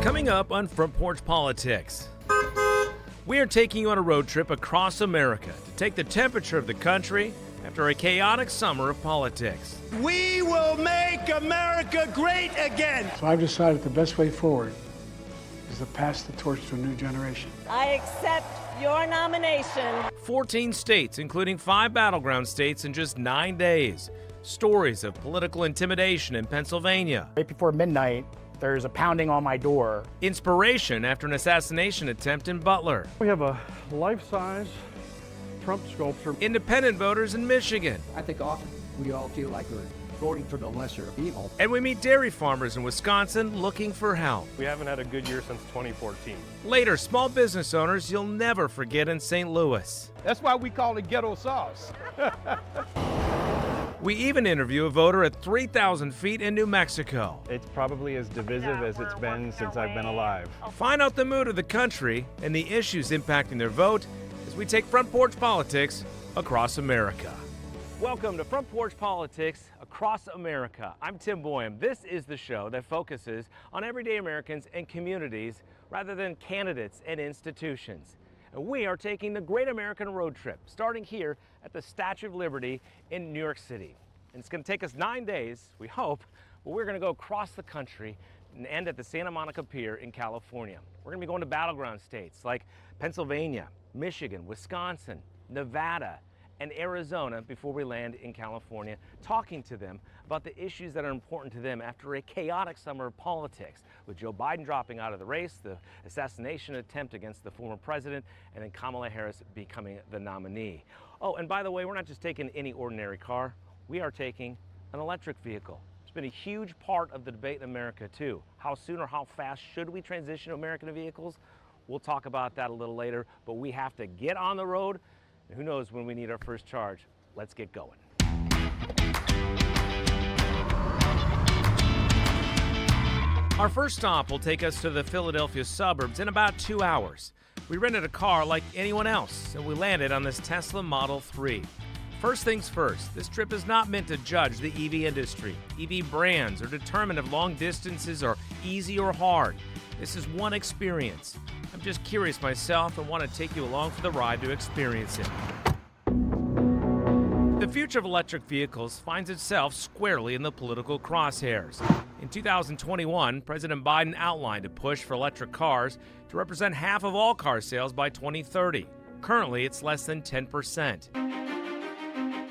Coming up on Front Porch Politics, we are taking you on a road trip across America to take the temperature of the country after a chaotic summer of politics. We will make America great again. So I've decided the best way forward is to pass the torch to a new generation. I accept your nomination. 14 states, including 5 battleground states in just 9 days. Stories of political intimidation in Pennsylvania. Right before midnight, there's a pounding on my door. Inspiration after an assassination attempt in Butler. We have a life-size Trump sculpture. Independent voters in Michigan. I think often we all feel like we're voting for the lesser of evil. And we meet dairy farmers in Wisconsin looking for help. We haven't had a good year since 2014. Later, small business owners you'll never forget in St. Louis. That's why we call it ghetto sauce. We even interview a voter at 3,000 feet in New Mexico. It's probably as divisive as it's been since I've been alive. Find out the mood of the country and the issues impacting their vote as we take Front Porch Politics across America. Welcome to Front Porch Politics across America. I'm Tim Boyum. This is the show that focuses on everyday Americans and communities rather than candidates and institutions. And we are taking the Great American Road Trip, starting here at the Statue of Liberty in New York City. And it's going to take us 9 days, we hope, but we're going to go across the country and end at the Santa Monica Pier in California. We're going to be going to battleground states like Pennsylvania, Michigan, Wisconsin, Nevada, and Arizona before we land in California, talking to them about the issues that are important to them after a chaotic summer of politics, with Joe Biden dropping out of the race, the assassination attempt against the former president, and then Kamala Harris becoming the nominee. Oh, and by the way, we're not just taking any ordinary car, we are taking an electric vehicle. It's been a huge part of the debate in America too. How soon or how fast should we transition to American vehicles? We'll talk about that a little later, but we have to get on the road. And who knows when we need our first charge. Let's get going. Our first stop will take us to the Philadelphia suburbs in about 2 hours. We rented a car like anyone else, and we landed on this Tesla Model 3. First things first, this trip is not meant to judge the EV industry, EV brands, or determine if long distances are easy or hard. This is one experience. I'm just curious myself and want to take you along for the ride to experience it. The future of electric vehicles finds itself squarely in the political crosshairs. In 2021, President Biden outlined a push for electric cars to represent half of all car sales by 2030. Currently, it's less than 10%.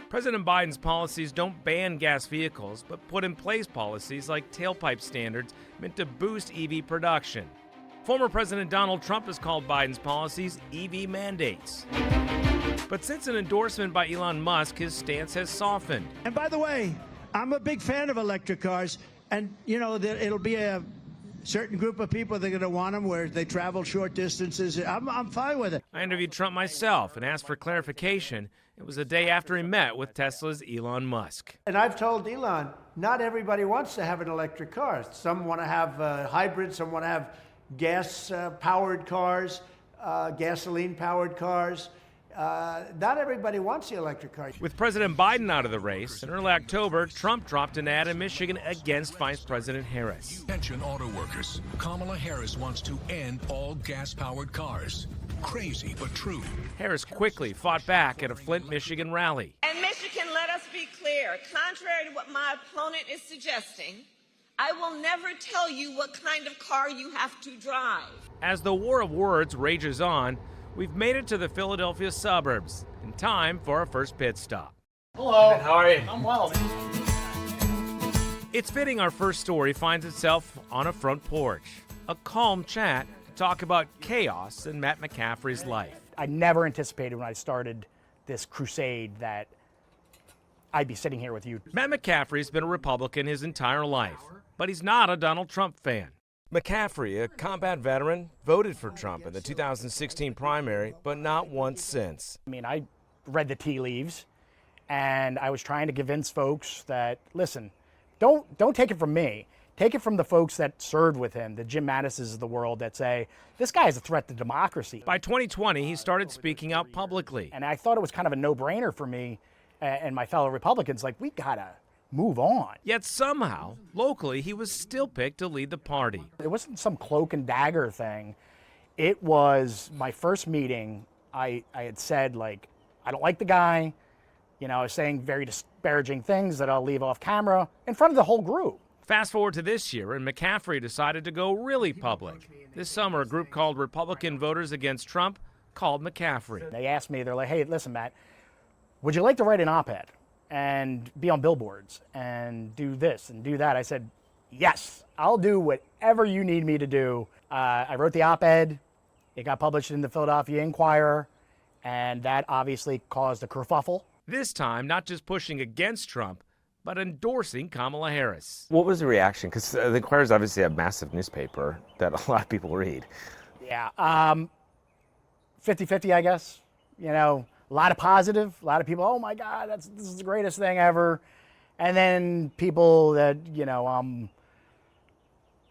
President Biden's policies don't ban gas vehicles, but put in place policies like tailpipe standards meant to boost EV production. Former President Donald Trump has called Biden's policies EV mandates. But since an endorsement by Elon Musk, his stance has softened. And by the way, I'm a big fan of electric cars, and you know, it'll be a certain group of people that are going to want them where they travel short distances. I'm fine with it. I interviewed Trump myself and asked for clarification. It was the day after he met with Tesla's Elon Musk. And I've told Elon, not everybody wants to have an electric car. Some want to have hybrids, some want to have gas-powered cars, gasoline-powered cars. Not everybody wants the electric car. With President Biden out of the race, in early October, Trump dropped an ad in Michigan against Vice President Harris. Attention auto workers. Kamala Harris wants to end all gas-powered cars. Crazy, but true. Harris quickly fought back at a Flint, Michigan rally. And Michigan, let us be clear. Contrary to what my opponent is suggesting, I will never tell you what kind of car you have to drive. As the war of words rages on, we've made it to the Philadelphia suburbs in time for our first pit stop. Hello. How are you? I'm well. It's fitting our first story finds itself on a front porch. A calm chat to talk about chaos in Matt McCaffrey's life. I never anticipated when I started this crusade that I'd be sitting here with you. Matt McCaffrey's been a Republican his entire life, but he's not a Donald Trump fan. McCaffrey, a combat veteran, voted for Trump in the 2016 primary, but not once since. I mean, I read the tea leaves, and I was trying to convince folks that, listen, don't take it from me. Take it from the folks that served with him, the Jim Mattises of the world that say, this guy is a threat to democracy. By 2020, he started speaking out publicly. And I thought it was kind of a no-brainer for me and my fellow Republicans, like, we gotta move on. Yet somehow, locally, he was still picked to lead the party. It wasn't some cloak and dagger thing. It was my first meeting. I had said, like, I don't like the guy. You know, I was saying very disparaging things that I'll leave off camera in front of the whole group. Fast forward to this year, and McCaffrey decided to go really public. This summer, a group called Republican Voters Against Trump called McCaffrey. They asked me, they're like, hey, listen, Matt, would you like to write an op-ed and be on billboards and do this and do that? I said, yes, I'll do whatever you need me to do. I wrote the op-ed. It got published in the Philadelphia Inquirer, and that obviously caused a kerfuffle. This time, not just pushing against Trump, but endorsing Kamala Harris. What was the reaction? Because the Inquirer is obviously a massive newspaper that a lot of people read. Yeah, 50-50, I guess. You know, a lot of positive, a lot of people, oh my God, this is the greatest thing ever. And then people that, you know,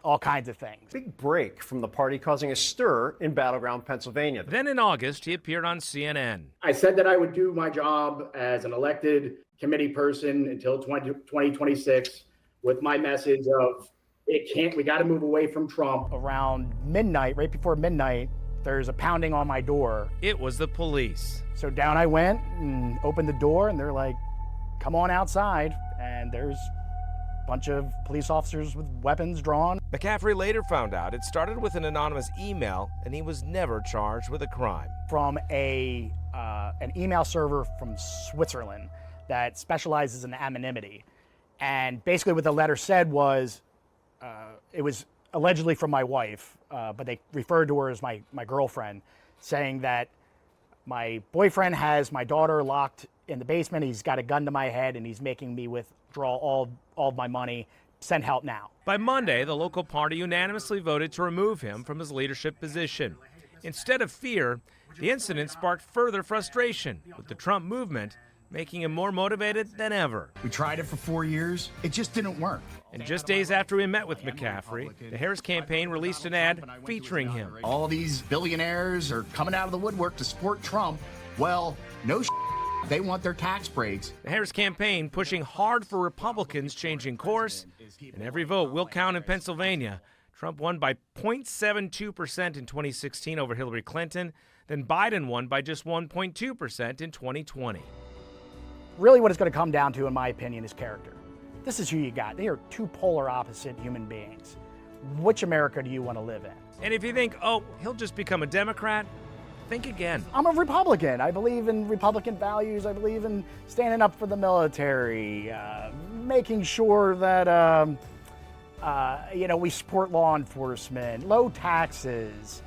all kinds of things. Big break from the party causing a stir in battleground Pennsylvania. Then in August, he appeared on CNN. I said that I would do my job as an elected committee person until 2026 with my message of we got to move away from Trump. Around midnight, right before midnight, there's a pounding on my door. It was the police. So down I went and opened the door, and they're like, come on outside. And there's a bunch of police officers with weapons drawn. McCaffrey later found out it started with an anonymous email, and he was never charged with a crime. From an email server from Switzerland that specializes in anonymity. And basically what the letter said was, it was allegedly from my wife, but they referred to her as my girlfriend, saying that my boyfriend has my daughter locked in the basement. He's got a gun to my head, and he's making me withdraw all of my money. Send help now. By Monday, the local party unanimously voted to remove him from his leadership position. Instead of fear, the incident sparked further frustration, with the Trump movement making him more motivated than ever. We tried it for 4 years. It just didn't work. And just days after we met with McCaffrey, the Harris campaign released an ad featuring him. All these billionaires are coming out of the woodwork to support Trump. Well, no they want their tax breaks. The Harris campaign pushing hard for Republicans changing course, and every vote will count in Pennsylvania. Trump won by 0.72% in 2016 over Hillary Clinton, then Biden won by just 1.2% in 2020. Really what it's going to come down to, in my opinion, is character. This is who you got. They are two polar opposite human beings. Which America do you want to live in? And if you think, oh, he'll just become a Democrat, think again. I'm a Republican. I believe in Republican values. I believe in standing up for the military, making sure that, we support law enforcement, low taxes,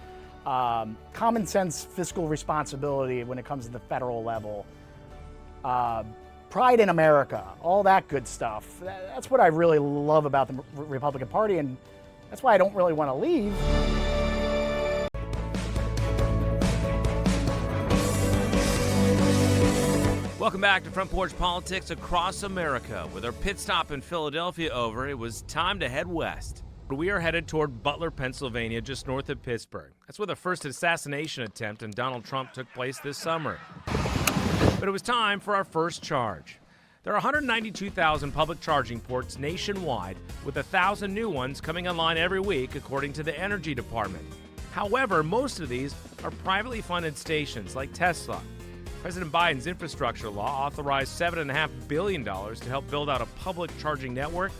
common sense fiscal responsibility when it comes to the federal level. Pride in America, all that good stuff. That's what I really love about the Republican Party, and that's why I don't really want to leave. Welcome back to Front Porch Politics Across America. With our pit stop in Philadelphia over, it was time to head west. We are headed toward Butler, Pennsylvania, just north of Pittsburgh. That's where the first assassination attempt on Donald Trump took place this summer. But it was time for our first charge. There are 192,000 public charging ports nationwide, with 1,000 new ones coming online every week, according to the Energy Department. However, most of these are privately funded stations like Tesla. President Biden's infrastructure law authorized $7.5 billion to help build out a public charging network,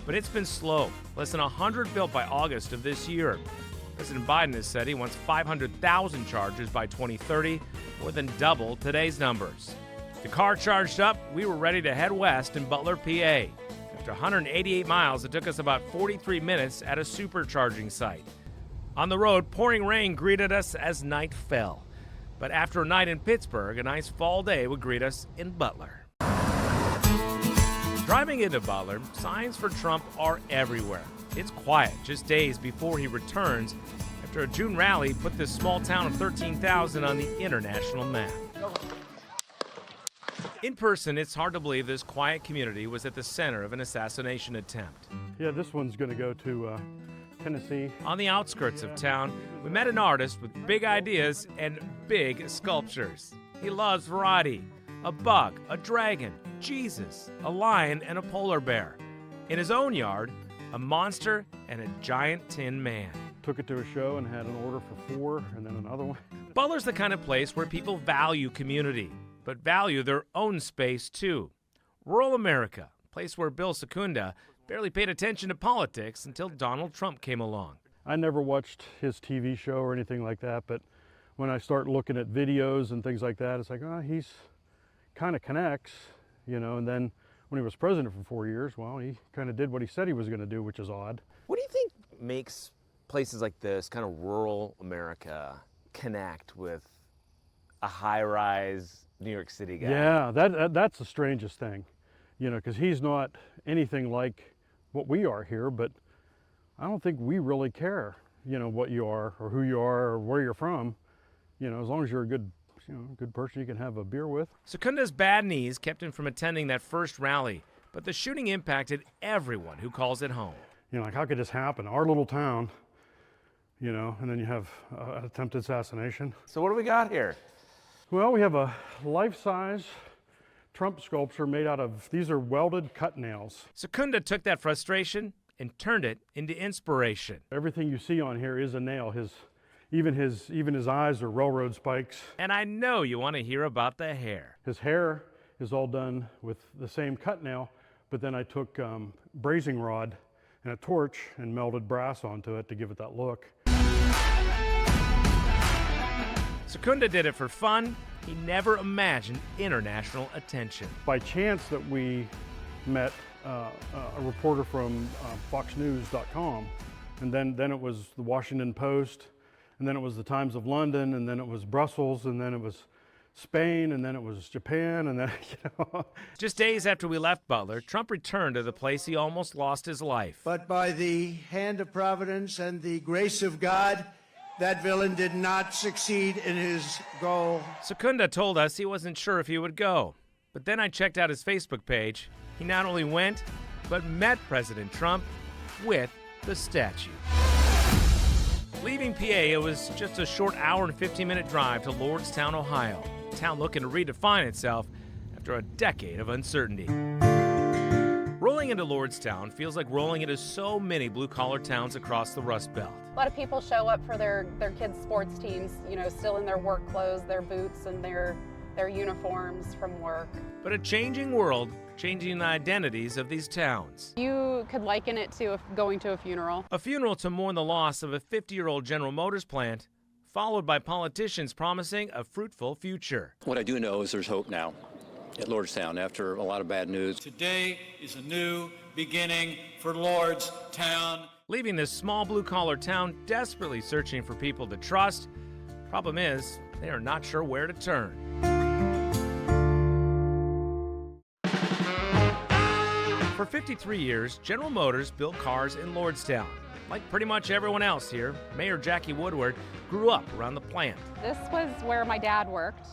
but it's been slow. Less than 100 built by August of this year. President Biden has said he wants 500,000 chargers by 2030, more than double today's numbers. The car charged up, we were ready to head west in Butler, PA. After 188 miles, it took us about 43 minutes at a supercharging site. On the road, pouring rain greeted us as night fell. But after a night in Pittsburgh, a nice fall day would greet us in Butler. Driving into Butler, signs for Trump are everywhere. It's quiet just days before he returns after a June rally put this small town of 13,000 on the international map. In person, it's hard to believe this quiet community was at the center of an assassination attempt. Yeah, this one's going to go to Tennessee. On the outskirts of town, we met an artist with big ideas and big sculptures. He loves variety. a bug, a dragon, Jesus, a lion, and a polar bear. In his own yard, a monster and a giant tin man. Took it to a show and had an order for 4 and then another one. Butler's the kind of place where people value community, but value their own space too. Rural America, a place where Bill Secunda barely paid attention to politics until Donald Trump came along. I never watched his TV show or anything like that, but when I start looking at videos and things like that, it's like, oh, he's kind of connects, you know, and then when he was president for 4 years, well, he kind of did what he said he was going to do, which is odd. What do you think makes places like this, kind of rural America, connect with a high-rise New York City guy? Yeah, that's the strangest thing, you know, because he's not anything like what we are here, but I don't think we really care, you know, what you are or who you are or where you're from. You know, as long as you're a good, you know, good person you can have a beer with. Secunda's bad knees kept him from attending that first rally, but the shooting impacted everyone who calls it home. You know, like, how could this happen? Our little town, you know, and then you have an attempted assassination. So what do we got here? Well, we have a life-size Trump sculpture made out of, these are welded cut nails. Secunda took that frustration and turned it into inspiration. Everything you see on here is a nail. Even his eyes are railroad spikes. And I know you want to hear about the hair. His hair is all done with the same cut nail, but then I took brazing rod and a torch and melted brass onto it to give it that look. Secunda did it for fun. He never imagined international attention. By chance that we met a reporter from foxnews.com, and then it was the Washington Post, and then it was the Times of London, and then it was Brussels, and then it was Spain, and then it was Japan, and then, you know. Just days after we left Butler, Trump returned to the place he almost lost his life. But by the hand of providence and the grace of God, that villain did not succeed in his goal. Secunda told us he wasn't sure if he would go. But then I checked out his Facebook page. He not only went, but met President Trump with the statue. Leaving PA, it was just a short hour and 15-minute drive to Lordstown, Ohio, a town looking to redefine itself after a decade of uncertainty. Rolling into Lordstown feels like rolling into so many blue-collar towns across the Rust Belt. A lot of people show up for their kids' sports teams, you know, still in their work clothes, their boots, and their uniforms from work. But a changing world, changing the identities of these towns. You could liken it to going to a funeral. A funeral to mourn the loss of a 50-year-old General Motors plant, followed by politicians promising a fruitful future. What I do know is there's hope now at Lordstown after a lot of bad news. Today is a new beginning for Lordstown. Leaving this small blue-collar town desperately searching for people to trust. Problem is, they are not sure where to turn. For 53 years, General Motors built cars in Lordstown. Like pretty much everyone else here, Mayor Jackie Woodward grew up around the plant. This was where my dad worked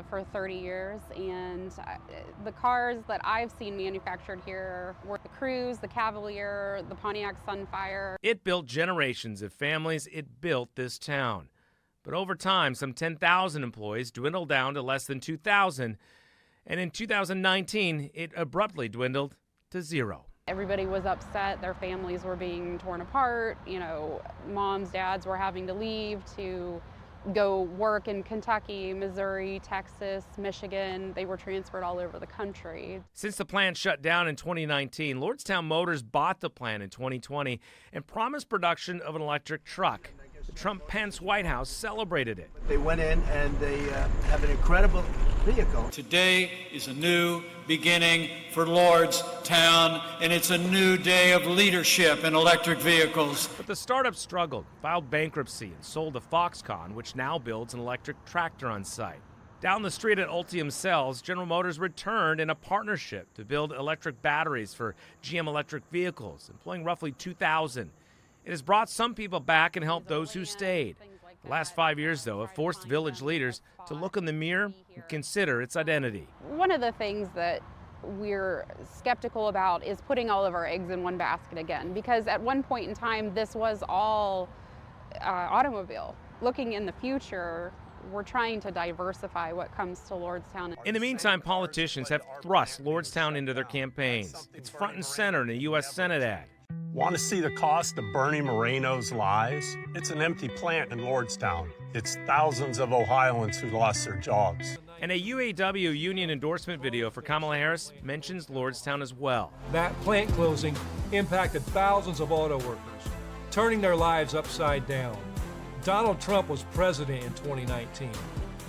for 30 years, and the cars that I've seen manufactured here were the Cruze, the Cavalier, the Pontiac Sunfire. It built generations of families. It built this town. But over time, some 10,000 employees dwindled down to less than 2,000. And in 2019, it abruptly dwindled to zero. Everybody was upset. Their families were being torn apart. You know, moms, dads were having to leave to go work in Kentucky, Missouri, Texas, Michigan. They were transferred all over the country. Since the plant shut down in 2019, Lordstown Motors bought the plant in 2020 and promised production of an electric truck. The Trump-Pence White House celebrated it. They went in and they have an incredible vehicle. Today is a new beginning for Lordstown, and it's a new day of leadership in electric vehicles. But the startup struggled, filed bankruptcy, and sold to Foxconn, which now builds an electric tractor on site. Down the street at Ultium Cells, General Motors returned in a partnership to build electric batteries for GM electric vehicles, employing roughly 2,000. It has brought some people back and helped those who stayed. The last 5 years, though, have forced village leaders to look in the mirror and consider its identity. One of the things that we're skeptical about is putting all of our eggs in one basket again, because at one point in time, this was all automobile. Looking in the future, we're trying to diversify what comes to Lordstown. In the meantime, politicians have thrust Lordstown into their campaigns. It's front and center in a U.S. Senate ad. Want to see the cost of Bernie Moreno's lies? It's an empty plant in Lordstown. It's thousands of Ohioans who lost their jobs. And a UAW union endorsement video for Kamala Harris mentions Lordstown as well. That plant closing impacted thousands of auto workers, turning their lives upside down. Donald Trump was president in 2019,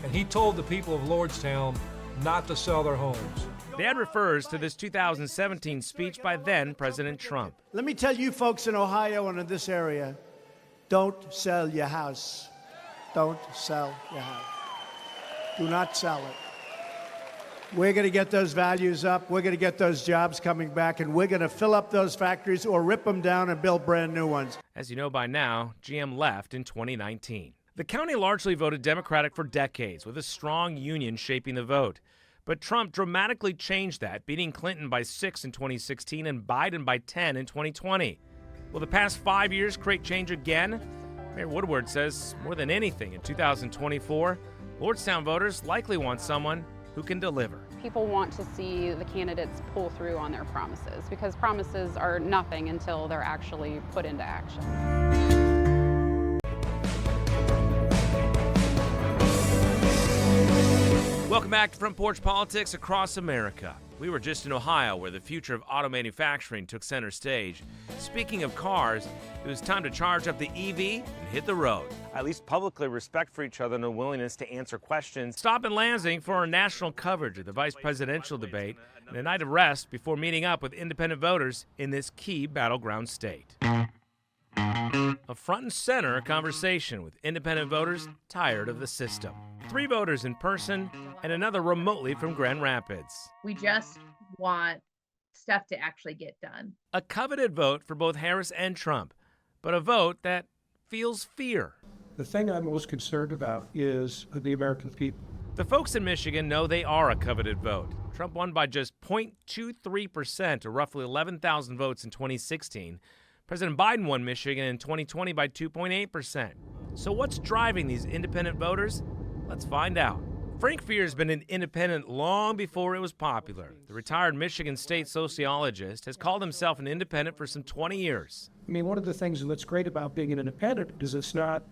and he told the people of Lordstown not to sell their homes. The ad refers to this 2017 speech by then President Trump. Let me tell you folks in Ohio and in this area, don't sell your house. Don't sell your house. Do not sell it. We're going to get those values up. We're going to get those jobs coming back, and we're going to fill up those factories or rip them down and build brand new ones. As you know by now, GM left in 2019. The county largely voted Democratic for decades, with a strong union shaping the vote. But Trump dramatically changed that, beating Clinton by 6 in 2016 and Biden by 10 in 2020. Will the past 5 years create change again? Mayor Woodward says more than anything in 2024, Lordstown voters likely want someone who can deliver. People want to see the candidates pull through on their promises, because promises are nothing until they're actually put into action. Welcome back to Front Porch Politics across America. We were just in Ohio, where the future of auto manufacturing took center stage. Speaking of cars, it was time to charge up the EV and hit the road. At least publicly respect for each other and a willingness to answer questions. Stop in Lansing for our national coverage of the vice presidential debate and a night of rest before meeting up with independent voters in this key battleground state. A front and center conversation with independent voters tired of the system. 3 voters in person and another remotely from Grand Rapids. We just want stuff to actually get done. A coveted vote for both Harris and Trump, but a vote that feels fear. The thing I'm most concerned about is the American people. The folks in Michigan know they are a coveted vote. Trump won by just 0.23%, or roughly 11,000 votes in 2016. President Biden won Michigan in 2020 by 2.8%. So what's driving these independent voters? Let's find out. Frank Fear has been an independent long before it was popular. The retired Michigan State sociologist has called himself an independent for some 20 years. I mean, one of the things that's great about being an independent is it's not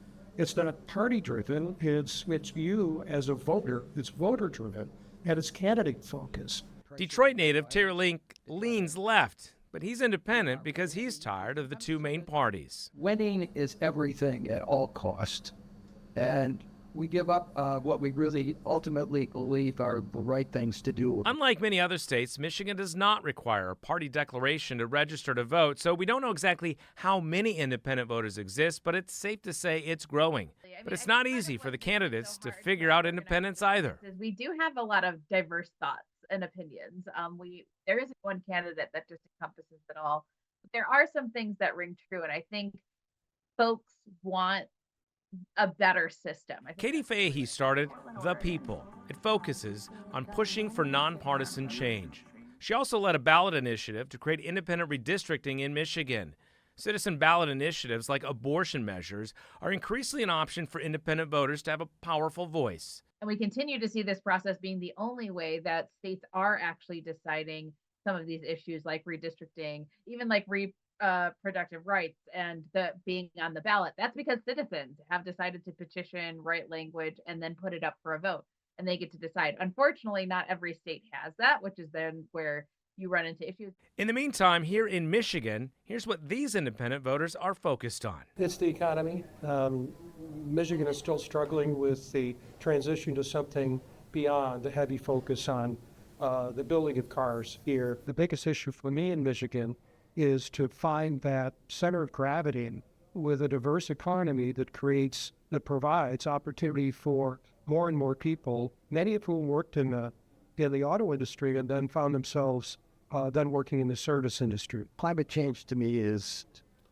party-driven. It's you as a voter. It's voter-driven, and it's candidate-focused. Detroit native Terry Link leans left, but he's independent because he's tired of the 2 main parties. Winning is everything at all costs, and we give up what we really ultimately believe are the right things to do. Unlike many other states, Michigan does not require a party declaration to register to vote, so we don't know exactly how many independent voters exist, but it's safe to say it's growing. But it's not easy for the candidates to figure out independence either. We do have a lot of diverse thoughts and opinions. There isn't one candidate that just encompasses it all. But there are some things that ring true, and I think folks want a better system. Katie Fahey started The People. It focuses on pushing for nonpartisan change. She also led a ballot initiative to create independent redistricting in Michigan. Citizen ballot initiatives like abortion measures are increasingly an option for independent voters to have a powerful voice. And we continue to see this process being the only way that states are actually deciding some of these issues like redistricting, even like reproductive rights and the being on the ballot. That's because citizens have decided to petition, write language, and then put it up for a vote, and they get to decide. Unfortunately, not every state has that, which is then where you run into issues. In the meantime, here in Michigan, here's what these independent voters are focused on. It's the economy. Michigan is still struggling with the transition to something beyond the heavy focus on the building of cars here. The biggest issue for me in Michigan is to find that center of gravity with a diverse economy that provides opportunity for more and more people, many of whom worked in the auto industry and then found themselves then working in the service industry. Climate change to me is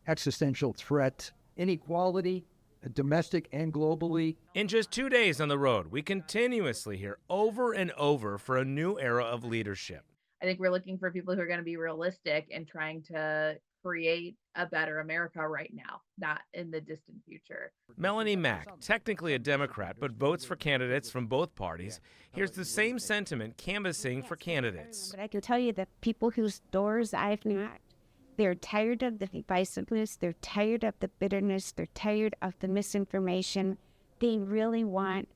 existential threat, inequality, domestic and globally. In just 2 days on the road, we continuously hear over and over for a new era of leadership. I think we're looking for people who are going to be realistic and trying to create a better America right now, not in the distant future. Melanie Mack, technically a Democrat, but votes for candidates from both parties, here's the same sentiment canvassing for candidates. But I can tell you that people whose doors I've knocked, they're tired of the divisiveness, they're tired of the bitterness, they're tired of the misinformation. They really want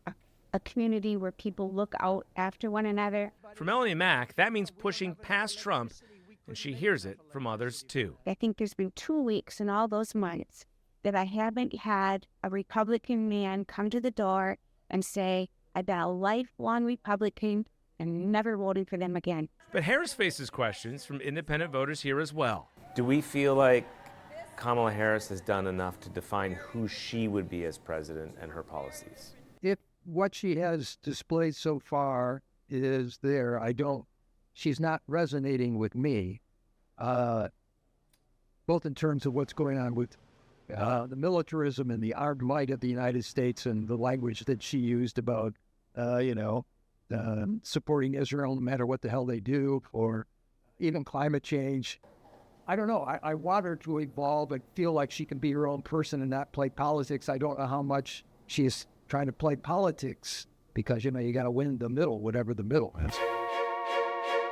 a community where people look out after one another. For Melanie Mack, that means pushing past Trump, and she hears it from others too. I think there's been 2 weeks in all those months that I haven't had a Republican man come to the door and say, I've been a lifelong Republican and never voting for them again. But Harris faces questions from independent voters here as well. Do we feel like Kamala Harris has done enough to define who she would be as president and her policies? If what she has displayed so far is there, she's not resonating with me, both in terms of what's going on with the militarism and the armed might of the United States and the language that she used about, supporting Israel no matter what the hell they do, or even climate change. I don't know. I want her to evolve and feel like she can be her own person and not play politics. I don't know how much she is trying to play politics because, you got to win the middle, whatever the middle is.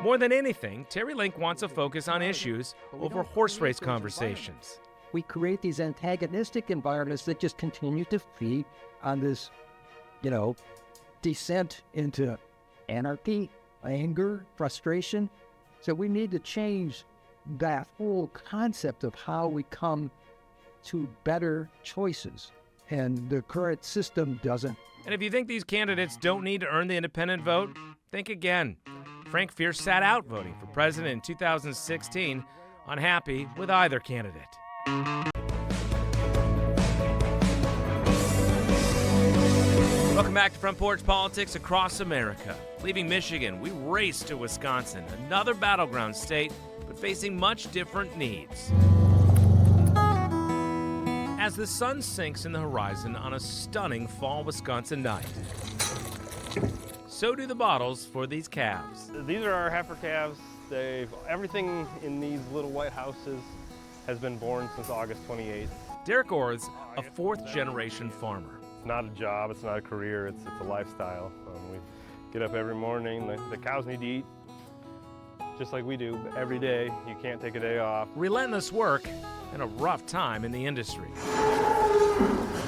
More than anything, Terry Link wants a focus on issues over horse race conversations. We create these antagonistic environments that just continue to feed on this, descent into anarchy, anger, frustration. So we need to change that whole concept of how we come to better choices. And the current system doesn't. And if you think these candidates don't need to earn the independent vote, think again. Frank Fierce sat out voting for president in 2016, unhappy with either candidate. Welcome back to Front Porch Politics across America. Leaving Michigan, we race to Wisconsin, another battleground state, but facing much different needs. As the sun sinks in the horizon on a stunning fall Wisconsin night, so do the bottles for these calves. These are our heifer calves. Everything in these little white houses has been born since August 28th. Derek Orth's a fourth-generation farmer. It's not a job, it's not a career, it's a lifestyle. We get up every morning, the cows need to eat just like we do every day. You can't take a day off. Relentless work and a rough time in the industry.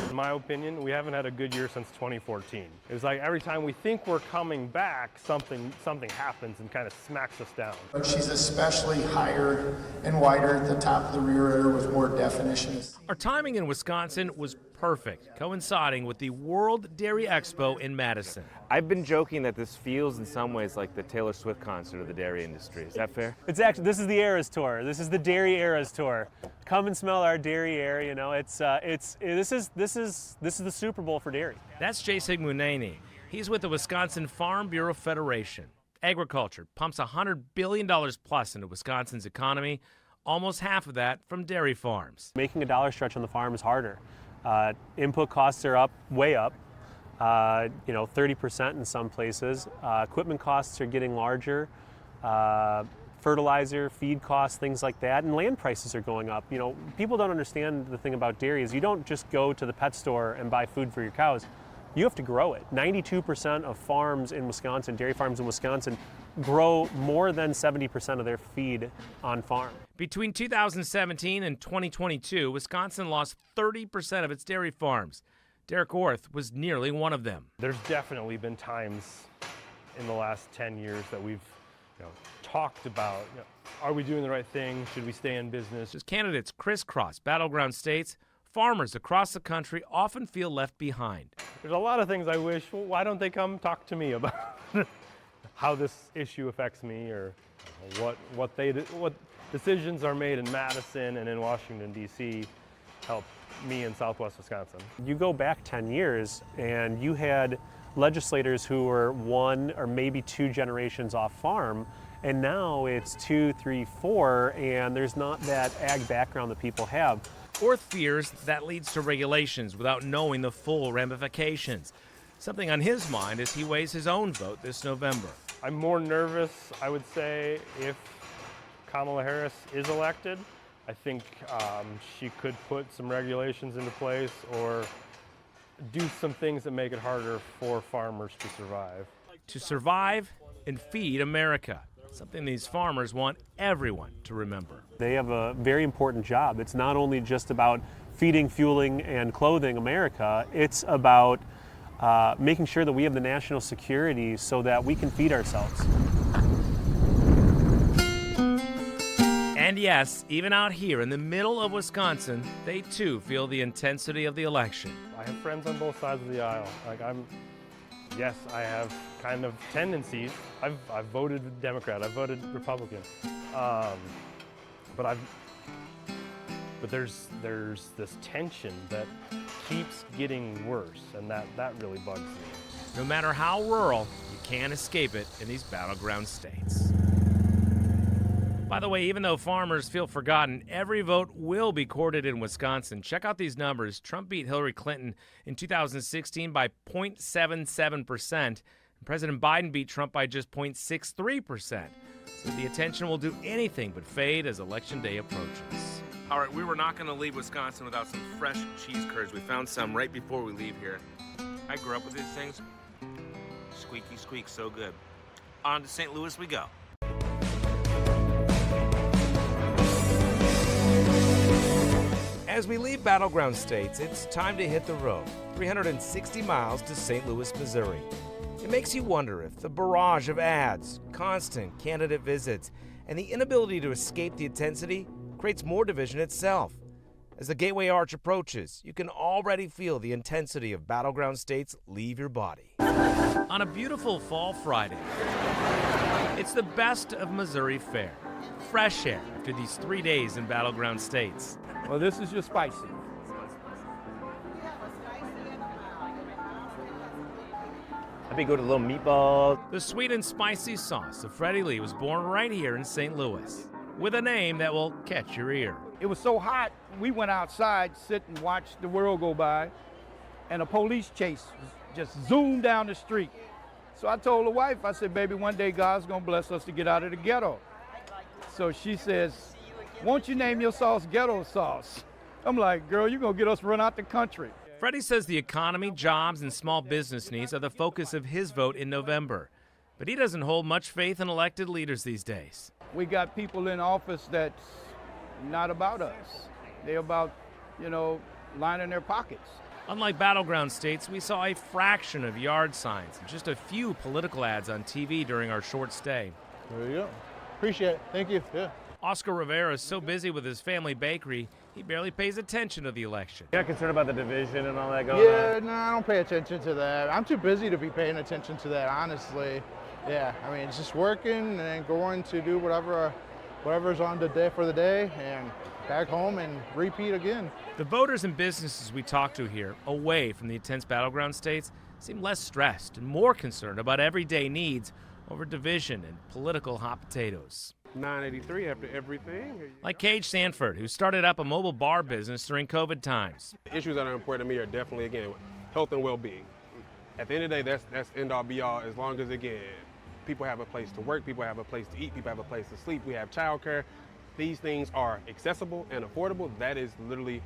In my opinion, we haven't had a good year since 2014. It was like every time we think we're coming back, something happens and kind of smacks us down. She's especially higher and wider at the top of the rear area with more definition. Our timing in Wisconsin was perfect, coinciding with the World Dairy Expo in Madison. I've been joking that this feels in some ways like the Taylor Swift concert of the dairy industry. Is that fair? It's actually, this is the Eras Tour. This is the Dairy Eras Tour. Come and smell our dairy air. This is the Super Bowl for dairy. That's Jason Munani. He's with the Wisconsin Farm Bureau Federation. Agriculture pumps $100 billion plus into Wisconsin's economy, almost half of that from dairy farms. Making a dollar stretch on the farm is harder. Input costs are up, way up, 30% in some places. Equipment costs are getting larger. Fertilizer, feed costs, things like that, and land prices are going up. People don't understand the thing about dairy is you don't just go to the pet store and buy food for your cows. You have to grow it. 92% of farms in Wisconsin, dairy farms in Wisconsin, grow more than 70% of their feed on farm. Between 2017 and 2022, Wisconsin lost 30% of its dairy farms. Derek Orth was nearly one of them. There's definitely been times in the last 10 years that we've talked about, are we doing the right thing? Should we stay in business? As candidates crisscross battleground states, farmers across the country often feel left behind. There's a lot of things I wish, why don't they come talk to me about how this issue affects me, or what decisions are made in Madison and in Washington, D.C. help me in Southwest Wisconsin. You go back 10 years and you had legislators who were 1 or maybe 2 generations off farm, and now it's 2, 3, 4, and there's not that ag background that people have. Orth fears that leads to regulations without knowing the full ramifications. Something on his mind as he weighs his own vote this November. I'm more nervous, I would say, if Kamala Harris is elected. I think she could put some regulations into place or do some things that make it harder for farmers to survive. To survive and feed America, something these farmers want everyone to remember. They have a very important job. It's not only just about feeding, fueling, and clothing America, it's about making sure that we have the national security so that we can feed ourselves. And yes, even out here in the middle of Wisconsin, they too feel the intensity of the election. I have friends on both sides of the aisle. Yes, I have kind of tendencies. I've voted Democrat, I've voted Republican, but there's this tension that keeps getting worse, and that really bugs me. No matter how rural, you can't escape it in these battleground states. By the way, even though farmers feel forgotten, every vote will be courted in Wisconsin. Check out these numbers. Trump beat Hillary Clinton in 2016 by 0.77%, and President Biden beat Trump by just 0.63%. So the attention will do anything but fade as Election Day approaches. All right, we were not going to leave Wisconsin without some fresh cheese curds. We found some right before we leave here. I grew up with these things. Squeaky squeak, so good. On to St. Louis we go. As we leave battleground states, it's time to hit the road. 360 miles to St. Louis, Missouri. It makes you wonder if the barrage of ads, constant candidate visits, and the inability to escape the intensity creates more division itself. As the Gateway Arch approaches, you can already feel the intensity of battleground states leave your body. On a beautiful fall Friday, it's the best of Missouri fare. Fresh air after these 3 days in battleground states. Well, this is your spicy. I'd be good with a little meatball. The sweet and spicy sauce of Freddie Lee was born right here in St. Louis, with a name that will catch your ear. It was so hot, we went outside, sit and watched the world go by, and a police chase just zoomed down the street. So I told the wife, I said, baby, one day God's gonna bless us to get out of the ghetto. So she says, won't you name your sauce ghetto sauce? I'm like, girl, you're gonna get us run out the country. Freddie says the economy, jobs, and small business needs are the focus of his vote in November. But he doesn't hold much faith in elected leaders these days. We got people in office that's not about us. They're about, lining their pockets. Unlike battleground states, we saw a fraction of yard signs and just a few political ads on TV during our short stay. There you go. Appreciate it. Thank you. Yeah. Oscar Rivera is so busy with his family bakery, he barely pays attention to the election. You're not concerned about the division and all that going on? Yeah, no, I don't pay attention to that. I'm too busy to be paying attention to that, honestly. Yeah, I mean, it's just working and going to do whatever's on the day for the day and back home and repeat again. The voters and businesses we talk to here, away from the intense battleground states, seem less stressed and more concerned about everyday needs over division and political hot potatoes. 983 after everything. Like Cage Sanford, who started up a mobile bar business during COVID times. Issues that are important to me are definitely, again, health and well-being. At the end of the day, that's end all be all, as long as, again, people have a place to work, people have a place to eat, people have a place to sleep, we have childcare. These things are accessible and affordable. That is literally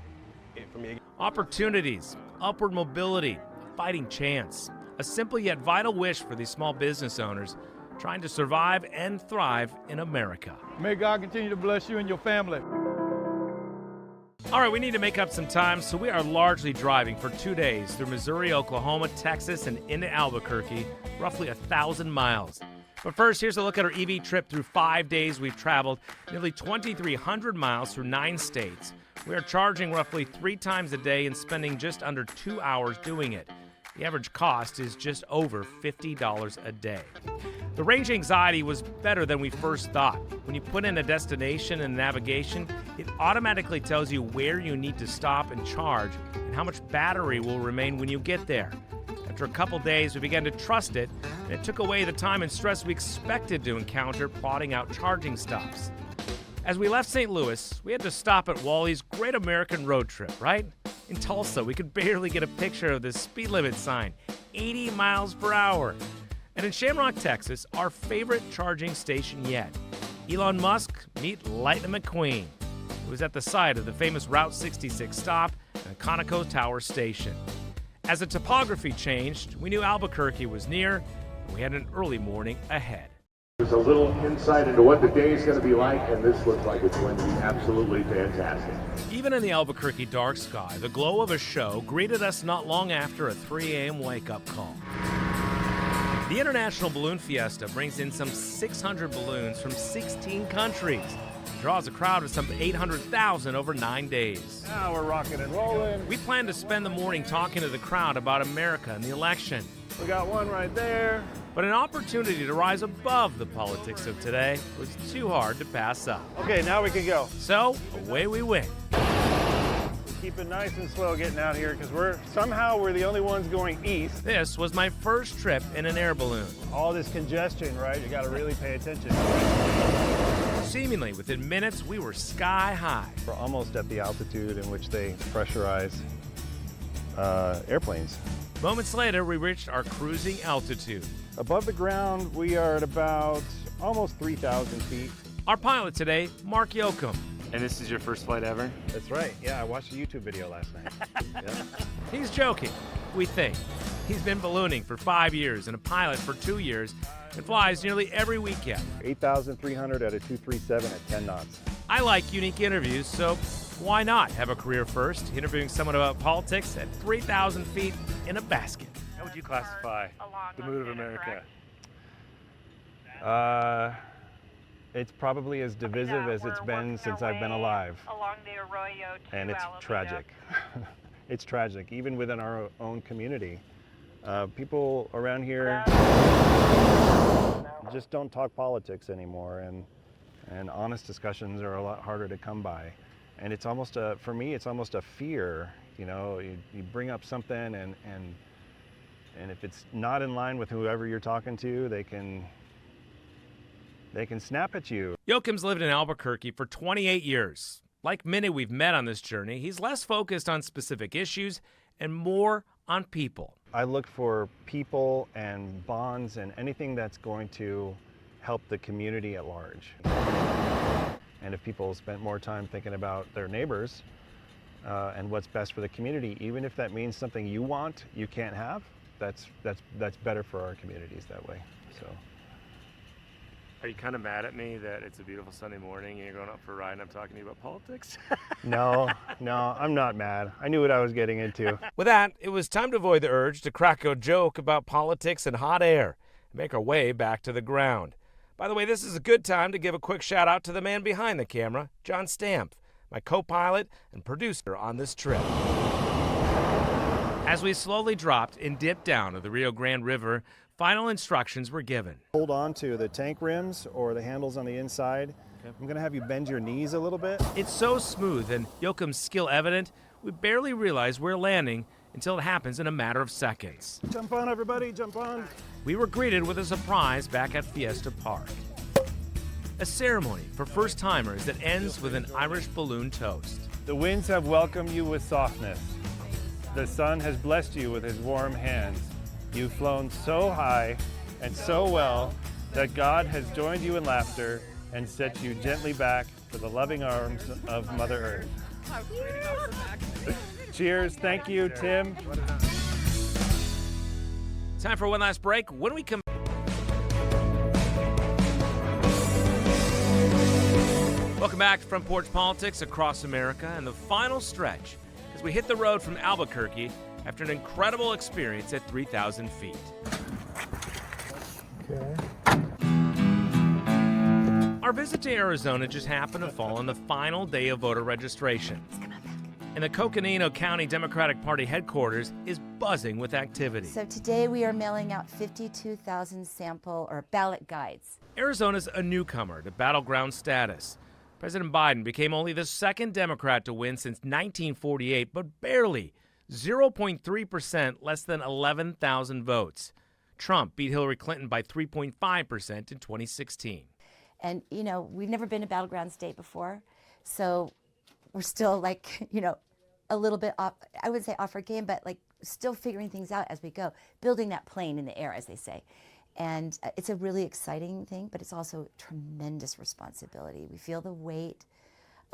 it for me. Opportunities, upward mobility, a fighting chance. A simple yet vital wish for these small business owners trying to survive and thrive in America. May God continue to bless you and your family. All right, we need to make up some time, so we are largely driving for 2 days through Missouri, Oklahoma, Texas, and into Albuquerque, roughly 1,000 miles. But first, here's a look at our EV trip through 5 days we've traveled, nearly 2,300 miles through 9 states. We are charging roughly 3 times a day and spending just under 2 hours doing it. The average cost is just over $50 a day. The range anxiety was better than we first thought. When you put in a destination and navigation, it automatically tells you where you need to stop and charge and how much battery will remain when you get there. After a couple days, we began to trust it, and it took away the time and stress we expected to encounter plotting out charging stops. As we left St. Louis, we had to stop at Wally's Great American Road Trip, right? In Tulsa, we could barely get a picture of this speed limit sign, 80 miles per hour. And in Shamrock, Texas, our favorite charging station yet. Elon Musk, meet Lightning McQueen. It was at the site of the famous Route 66 stop and Conoco Tower Station. As the topography changed, we knew Albuquerque was near, and we had an early morning ahead. There's a little insight into what the day is going to be like, and this looks like it's going to be absolutely fantastic. Even in the Albuquerque dark sky, the glow of a show greeted us not long after a 3 a.m. wake-up call. The International Balloon Fiesta brings in some 600 balloons from 16 countries. It draws a crowd of some 800,000 over 9 days. Now we're rocking and rolling. We plan to spend the morning talking to the crowd about America and the election. We got one right there. But an opportunity to rise above the politics of today was too hard to pass up. Okay, now we can go. So, away we went. Keep it nice and slow getting out here because we're the only ones going east. This was my first trip in an air balloon. All this congestion, right? You got to really pay attention. Seemingly within minutes, we were sky high. We're almost at the altitude in which they pressurize airplanes. Moments later, we reached our cruising altitude. Above the ground, we are at about almost 3,000 feet. Our pilot today, Mark Yoakum. And this is your first flight ever? That's right. Yeah, I watched a YouTube video last night. Yeah. He's joking, we think. He's been ballooning for 5 years and a pilot for 2 years and flies nearly every weekend. 8,300 at a 237 at 10 knots. I like unique interviews, so why not have a career first, interviewing someone about politics at 3,000 feet in a basket? How would you classify the mood of America? It's probably as divisive as it's been since I've been alive. And it's tragic. It's tragic, even within our own community. People around here just don't talk politics anymore, and honest discussions are a lot harder to come by. And it's almost for me, it's almost a fear. You know, you bring up something and if it's not in line with whoever you're talking to, they can snap at you. Yoakum's lived in Albuquerque for 28 years. Like many we've met on this journey, he's less focused on specific issues and more on people. I look for people and bonds and anything that's going to help the community at large. And if people spent more time thinking about their neighbors and what's best for the community, even if that means something you want, you can't have, that's better for our communities that way. So. Are you kind of mad at me that it's a beautiful Sunday morning and you're going out for a ride and I'm talking to you about politics? No, I'm not mad. I knew what I was getting into. With that, it was time to avoid the urge to crack a joke about politics and hot air and make our way back to the ground. By the way, this is a good time to give a quick shout out to the man behind the camera, John Stamp, my co-pilot and producer on this trip. As we slowly dropped and dipped down to the Rio Grande River, final instructions were given. Hold on to the tank rims or the handles on the inside. Okay. I'm going to have you bend your knees a little bit. It's so smooth and Yoakum's skill evident, we barely realize we're landing until it happens in a matter of seconds. Jump on, everybody, jump on. We were greeted with a surprise back at Fiesta Park. A ceremony for first-timers that ends with an Irish balloon toast. The winds have welcomed you with softness. The sun has blessed you with his warm hands. You've flown so high and so well that God has joined you in laughter and set you gently back to the loving arms of Mother Earth. Cheers. Thank you, Tim. Time for one last break. When we come Welcome back to Front Porch Politics across America and the final stretch as we hit the road from Albuquerque after an incredible experience at 3,000 feet. Okay. Our visit to Arizona just happened to fall on the final day of voter registration. And the Coconino County Democratic Party headquarters is buzzing with activity. So today we are mailing out 52,000 sample or ballot guides. Arizona's a newcomer to battleground status. President Biden became only the second Democrat to win since 1948, but barely 0.3%, less than 11,000 votes. Trump beat Hillary Clinton by 3.5% in 2016. And, you know, we've never been a battleground state before, so we're still like, you know, a little bit off, I would say off our game, but like still figuring things out as we go, building that plane in the air, as they say. And it's a really exciting thing, but it's also tremendous responsibility. We feel the weight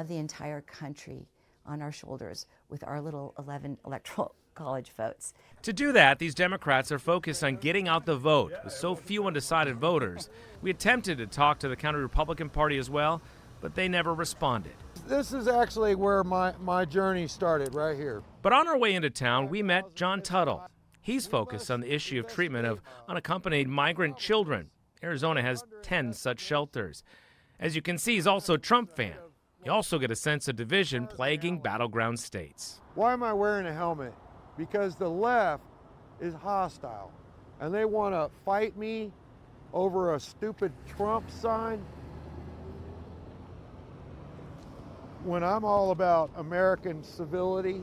of the entire country on our shoulders with our little 11 electoral college votes. To do that, these Democrats are focused on getting out the vote. With so few undecided voters, we attempted to talk to the county Republican Party as well, but they never responded. This is actually where my journey started, right here. But on our way into town, we met John Tuttle. He's focused on the issue of treatment of unaccompanied migrant children. Arizona has 10 such shelters. As you can see, he's also a Trump fan. You also get a sense of division plaguing battleground states. Why am I wearing a helmet? Because the left is hostile, and they want to fight me over a stupid Trump sign. When I'm all about American civility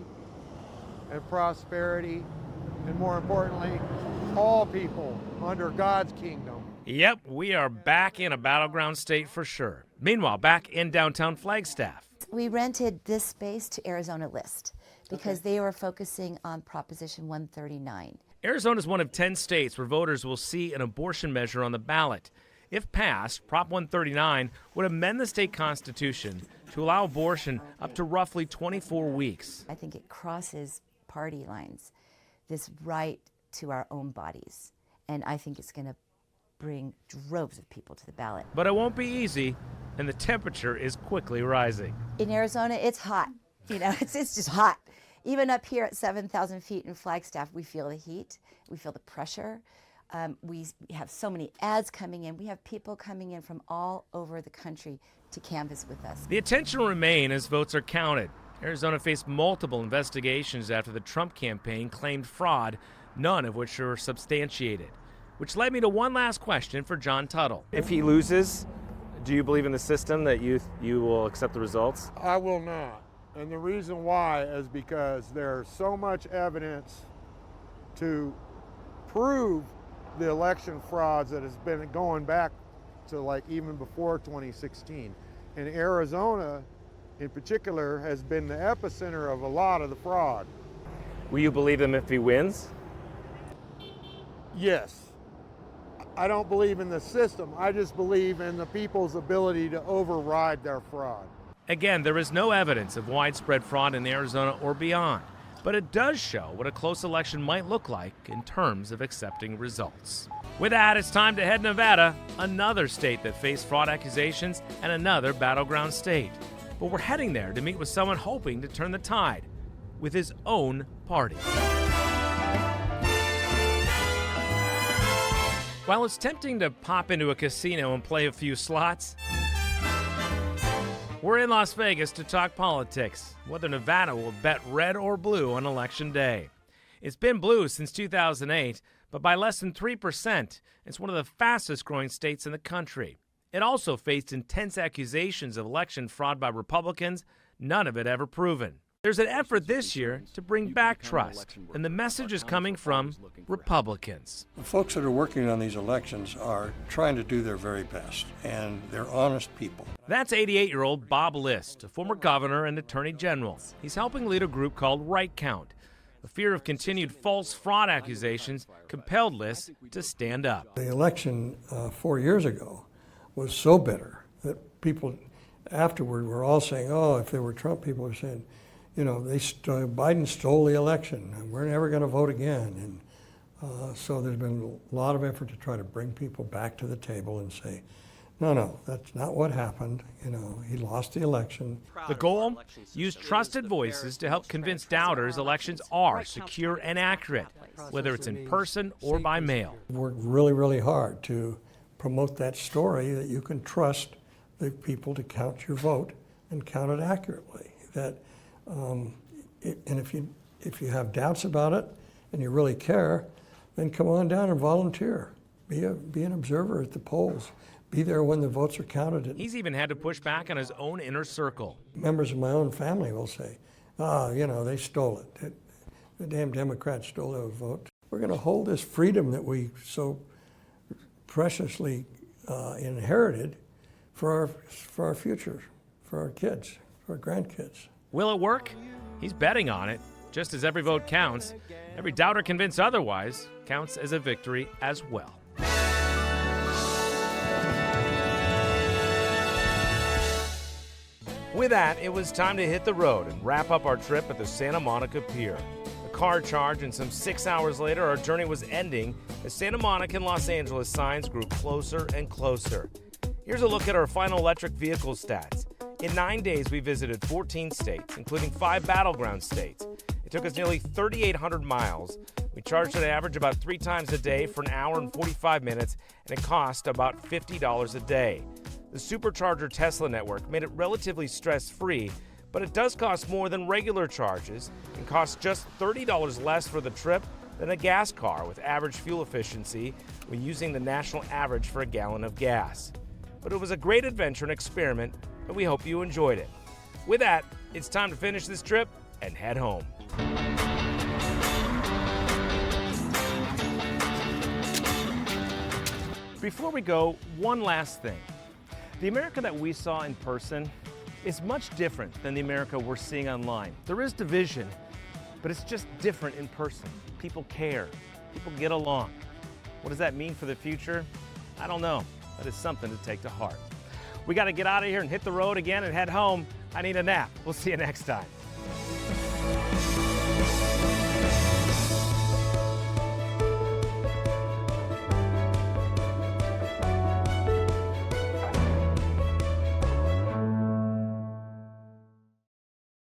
and prosperity, and more importantly, all people under God's kingdom. Yep, we are back in a battleground state for sure. Meanwhile, back in downtown Flagstaff. We rented this space to Arizona List because they were focusing on Proposition 139. Arizona is one of 10 states where voters will see an abortion measure on the ballot. If passed, Prop 139 would amend the state constitution to allow abortion up to roughly 24 weeks. I think it crosses party lines, this right to our own bodies. And I think it's going to bring droves of people to the ballot. But it won't be easy, and the temperature is quickly rising. In Arizona, it's hot. You know, it's just hot. Even up here at 7,000 feet in Flagstaff, we feel the heat, we feel the pressure. We have so many ads coming in. We have people coming in from all over the country to canvass with us. The attention will remain as votes are counted. Arizona faced multiple investigations after the Trump campaign claimed fraud, none of which were substantiated. Which led me to one last question for John Tuttle. If he loses, do you believe in the system that you will accept the results? I will not. And the reason why is because there's so much evidence to prove the election frauds that has been going back to like even before 2016. And Arizona in particular has been the epicenter of a lot of the fraud. Will you believe him if he wins? Yes. I don't believe in the system. I just believe in the people's ability to override their fraud. Again, there is no evidence of widespread fraud in Arizona or beyond, but it does show what a close election might look like in terms of accepting results. With that, it's time to head to Nevada, another state that faced fraud accusations and another battleground state. But we're heading there to meet with someone hoping to turn the tide with his own party. While it's tempting to pop into a casino and play a few slots, we're in Las Vegas to talk politics, whether Nevada will bet red or blue on Election Day. It's been blue since 2008, but by less than 3%, it's one of the fastest growing states in the country. It also faced intense accusations of election fraud by Republicans, none of it ever proven. There's an effort this year to bring back trust, and the message is coming from Republicans. The folks that are working on these elections are trying to do their very best, and they're honest people. That's 88-year-old Bob List, a former governor and attorney general. He's helping lead a group called Right Count. The fear of continued false fraud accusations compelled List to stand up. The election 4 years ago was so bitter that people afterward were all saying, oh, if there were Trump, people were saying, you know, Biden stole the election, and we're never going to vote again. And so there's been a lot of effort to try to bring people back to the table and say, no, that's not what happened. You know, he lost the election. The goal? Use trusted voices to help convince doubters elections are secure and accurate, whether it's in person or by mail. We've worked really, really hard to promote that story that you can trust the people to count your vote and count it accurately. That, and if you have doubts about it and you really care, then come on down and volunteer. Be an observer at the polls. Be there when the votes are counted. He's even had to push back on his own inner circle. Members of my own family will say, you know, they stole it. The damn Democrats stole their vote. We're going to hold this freedom that we so preciously inherited for our future, for our kids, for our grandkids. Will it work? He's betting on it. Just as every vote counts, every doubter convinced otherwise counts as a victory as well. With that, it was time to hit the road and wrap up our trip at the Santa Monica Pier. A car charge, and some 6 hours later, our journey was ending as Santa Monica and Los Angeles signs grew closer and closer. Here's a look at our final electric vehicle stats. In 9 days, we visited 14 states, including 5 battleground states. It took us nearly 3,800 miles. We charged an average about 3 times a day for an hour and 45 minutes, and it cost about $50 a day. The Supercharger Tesla network made it relatively stress-free, but it does cost more than regular charges and costs just $30 less for the trip than a gas car with average fuel efficiency when using the national average for a gallon of gas. But it was a great adventure and experiment, and we hope you enjoyed it. With that, it's time to finish this trip and head home. Before we go, one last thing. The America that we saw in person is much different than the America we're seeing online. There is division, but it's just different in person. People care, people get along. What does that mean for the future? I don't know, but it's something to take to heart. We got to get out of here and hit the road again and head home. I need a nap. We'll see you next time.